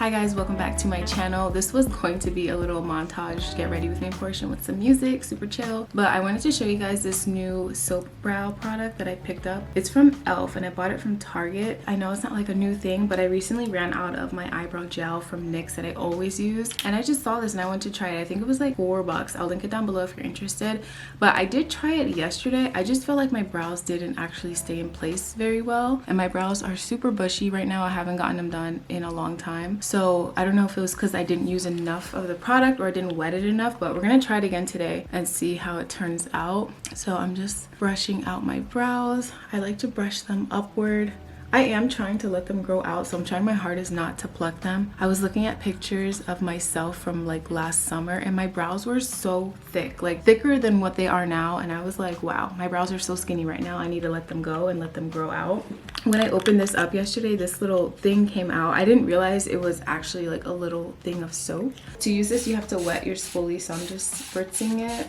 Hi guys, welcome back to my channel. This was going to be a little montage get ready with me portion with some music, super chill, but I wanted to show you guys this new soap brow product that I picked up. It's from e.l.f. and I bought it from Target. I know it's not like a new thing, but I recently ran out of my eyebrow gel from NYX that I always use, and I just saw this and I wanted to try it. I think it was like $4. I'll link it down below if you're interested, but I did try it yesterday. I just felt like my brows didn't actually stay in place very well, and my brows are super bushy right now. I haven't gotten them done in a long time. So I don't know if it was because I didn't use enough of the product or I didn't wet it enough, but we're gonna try it again today and see how it turns out. So I'm just brushing out my brows. I like to brush them upward. I am trying to let them grow out, so I'm trying my hardest not to pluck them. I was looking at pictures of myself from like last summer and my brows were so thick, like thicker than what they are now, and I was like, wow, my brows are so skinny right now. I need to let them go and let them grow out. When I opened this up yesterday, this little thing came out. I didn't realize it was actually like a little thing of soap. To use this, you have to wet your spoolie, so I'm just spritzing it.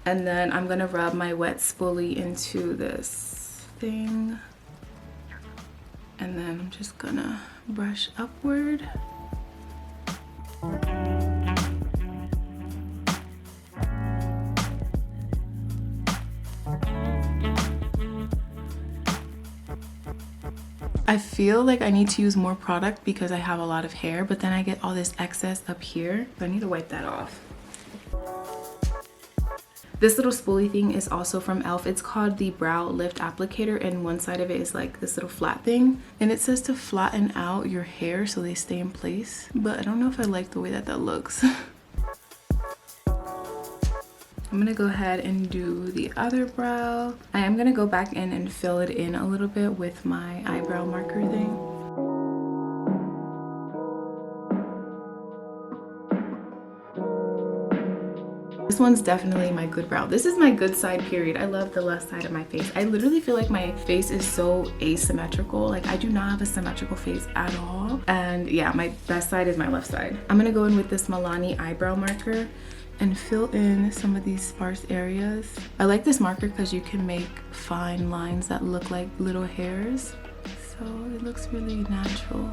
And then I'm gonna rub my wet spoolie into this thing. And then I'm just gonna brush upward. I feel like I need to use more product because I have a lot of hair, but then I get all this excess up here. So I need to wipe that off. This little spoolie thing is also from e.l.f. It's called the Brow Lift Applicator, and one side of it is like this little flat thing. And it says to flatten out your hair so they stay in place. But I don't know if I like the way that that looks. I'm gonna go ahead and do the other brow. I am gonna go back in and fill it in a little bit with my eyebrow marker thing. This one's definitely my good brow. This is my good side, period. I love the left side of my face. I literally feel like my face is so asymmetrical. Like I do not have a symmetrical face at all. And yeah, my best side is my left side. I'm gonna go in with this Milani eyebrow marker and fill in some of these sparse areas. I like this marker because you can make fine lines that look like little hairs. So it looks really natural.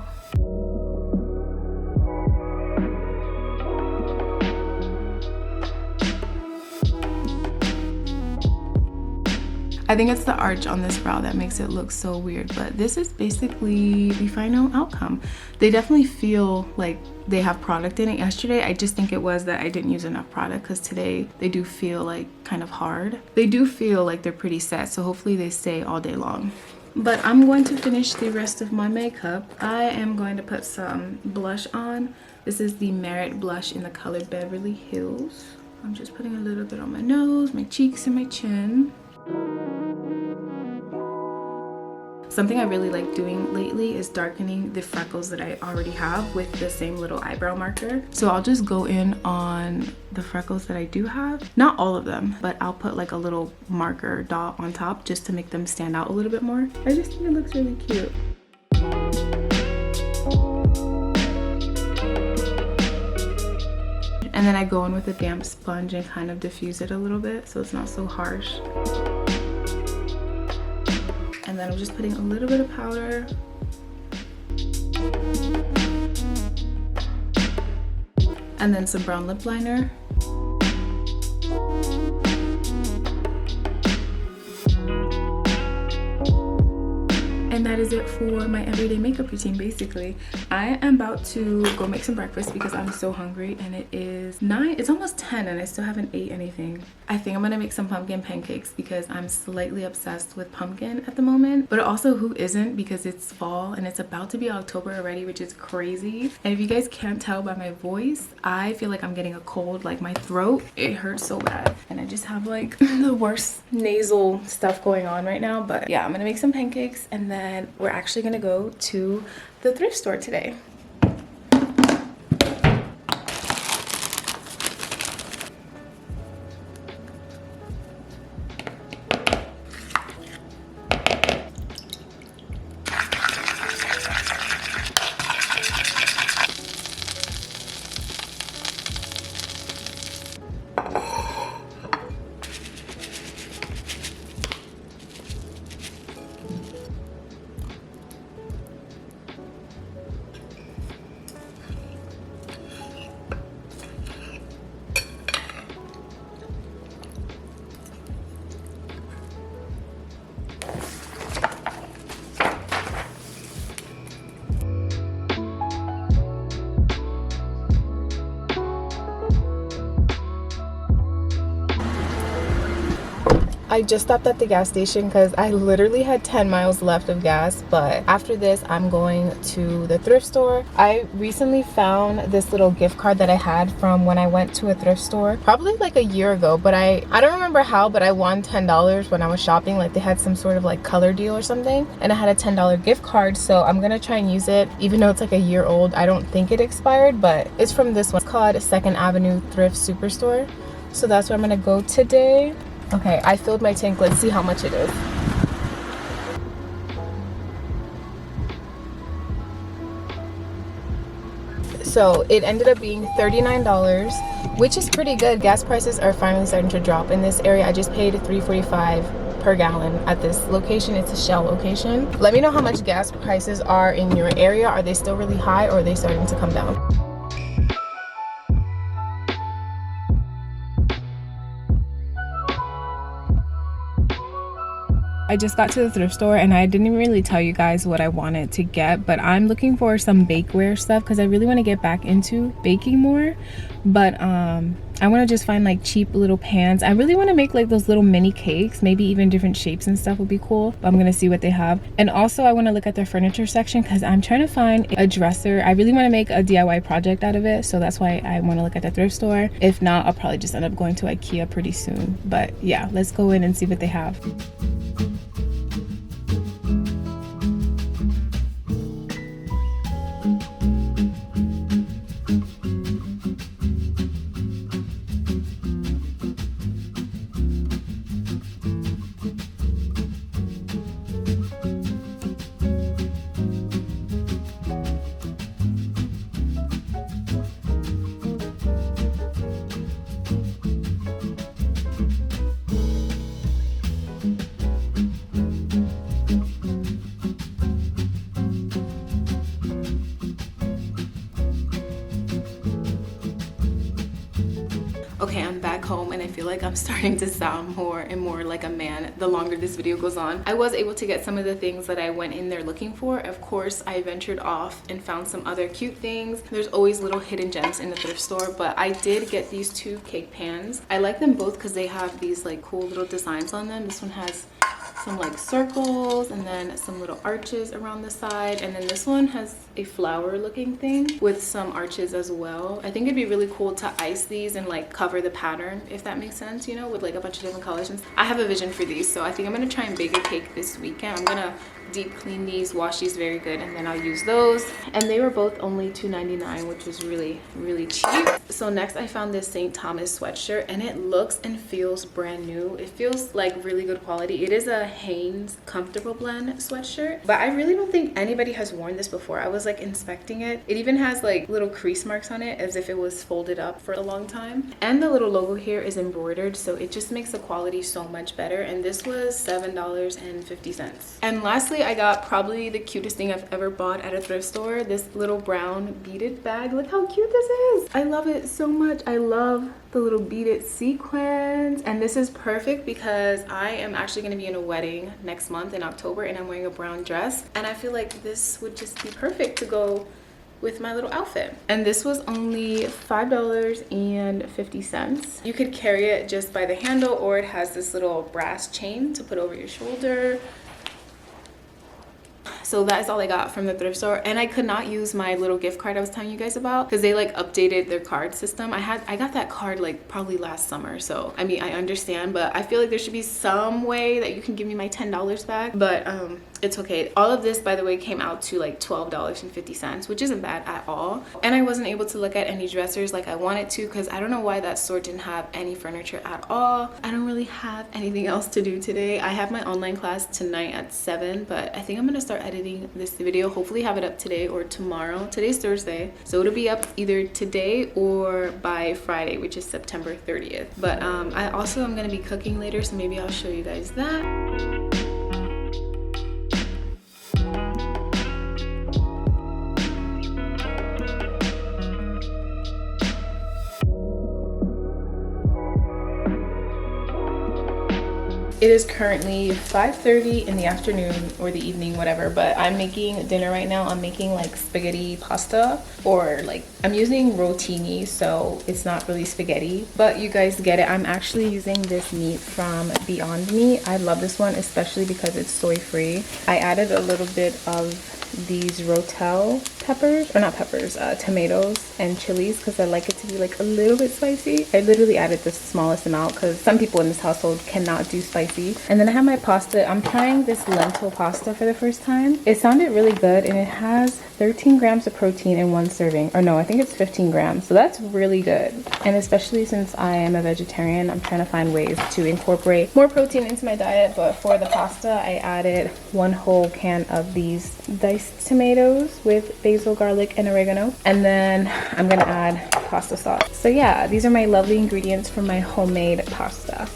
I think it's the arch on this brow that makes it look so weird, but this is basically the final outcome. They definitely feel like they have product in it. Yesterday, I just think it was that I didn't use enough product, because today they do feel like kind of hard. They do feel like they're pretty set, so hopefully they stay all day long. But I'm going to finish the rest of my makeup. I am going to put some blush on. This is the Merit blush in the color Beverly Hills. I'm just putting a little bit on my nose, my cheeks, and my chin. Something I really like doing lately is darkening the freckles that I already have with the same little eyebrow marker. So I'll just go in on the freckles that I do have. Not all of them, but I'll put like a little marker dot on top just to make them stand out a little bit more. I just think it looks really cute. And then I go in with a damp sponge and kind of diffuse it a little bit so it's not so harsh. And then I'm just putting a little bit of powder. And then some brown lip liner. And that is it for my everyday makeup routine, basically. I am about to go make some breakfast because I'm so hungry, and it is 9, it's almost 10 and I still haven't ate anything. I think I'm gonna make some pumpkin pancakes because I'm slightly obsessed with pumpkin at the moment, but also who isn't, because it's fall and it's about to be October already, which is crazy. And if you guys can't tell by my voice, I feel like I'm getting a cold. Like my throat, it hurts so bad, and I just have like the worst nasal stuff going on right now. But yeah, I'm gonna make some pancakes, and then we're actually gonna go to the thrift store today. I just stopped at the gas station because I literally had 10 miles left of gas, but after this I'm going to the thrift store. I recently found this little gift card that I had from when I went to a thrift store probably like a year ago, but I don't remember how, but I won $10 when I was shopping. Like they had some sort of like color deal or something, and I had a $10 gift card, so I'm gonna try and use it even though it's like a year old. I don't think it expired, but it's from this one. It's called Second Avenue Thrift Superstore, so that's where I'm gonna go today. Okay, I filled my tank. Let's see how much it is. So it ended up being $39, which is pretty good. Gas prices are finally starting to drop in this area. I just paid $3.45 per gallon at this location. It's a Shell location. Let me know how much gas prices are in your area. Are they still really high, or are they starting to come down? I just got to the thrift store and I didn't really tell you guys what I wanted to get, but I'm looking for some bakeware stuff because I really want to get back into baking more. But I want to just find like cheap little pans. I really want to make like those little mini cakes, maybe even different shapes and stuff would be cool. But I'm gonna see what they have. And also I want to look at their furniture section because I'm trying to find a dresser. I really want to make a DIY project out of it, so that's why I want to look at the thrift store. If not, I'll probably just end up going to IKEA pretty soon. But yeah, let's go in and see what they have. Okay, I'm back home and I feel like I'm starting to sound more and more like a man the longer this video goes on. I was able to get some of the things that I went in there looking for. Of course, I ventured off and found some other cute things. There's always little hidden gems in the thrift store, but I did get these two cake pans. I like them both because they have these like cool little designs on them. This one has some like circles and then some little arches around the side, and then this one has a flower looking thing with some arches as well. I think it'd be really cool to ice these and like cover the pattern, if that makes sense, you know, with like a bunch of different colors. I have a vision for these, so I think I'm gonna try and bake a cake this weekend. I'm gonna deep clean these, wash these very good, and then I'll use those. And they were both only $2.99, which was really cheap. So next I found this St. Thomas sweatshirt, and it looks and feels brand new. It feels like really good quality. It is a Hanes Comfortable Blend sweatshirt, but I really don't think anybody has worn this before. I was like inspecting it. It even has like little crease marks on it as if it was folded up for a long time, and the little logo here is embroidered, so it just makes the quality so much better. And this was $7.50. And lastly, I got probably the cutest thing I've ever bought at a thrift store, this little brown beaded bag. Look how cute this is. I love it so much. I love the little beaded sequins, and this is perfect because I am actually going to be in a wedding next month in October, and I'm wearing a brown dress, and I feel like this would just be perfect to go with my little outfit. And this was only $5.50. You could carry it just by the handle, or it has this little brass chain to put over your shoulder. So that is all I got from the thrift store, and I could not use my little gift card I was telling you guys about because they like updated their card system. I got that card like probably last summer, so I mean I understand, but I feel like there should be some way that you can give me my $10 back, but it's okay. All of this, by the way, came out to like $12.50, which isn't bad at all. And I wasn't able to look at any dressers like I wanted to because I don't know why that store didn't have any furniture at all. I don't really have anything else to do today. I have my online class tonight at 7, but I think I'm gonna start editing this video. Hopefully have it up today or tomorrow. Today's Thursday, so it'll be up either today or by Friday, which is September 30th. But I also am gonna be cooking later, so maybe I'll show you guys that. It is currently 5:30 in the afternoon or the evening, whatever, but I'm making dinner right now. I'm making like spaghetti pasta, or like I'm using rotini, so it's not really spaghetti, but you guys get it. I'm actually using this meat from Beyond Meat. I love this one, especially because it's soy free. I added a little bit of these rotel peppers, or not peppers, tomatoes and chilies, because I like it to be like a little bit spicy. I literally added the smallest amount because some people in this household cannot do spicy. And then I have my pasta. I'm trying this lentil pasta for the first time. It sounded really good, and it has 13 grams of protein in one serving, or no, I think it's 15 grams, so that's really good. And especially since I am a vegetarian, I'm trying to find ways to incorporate more protein into my diet. But for the pasta, I added 1 whole can of these diced tomatoes with basil, garlic, and oregano, and then I'm gonna add pasta sauce. So yeah, these are my lovely ingredients for my homemade pasta.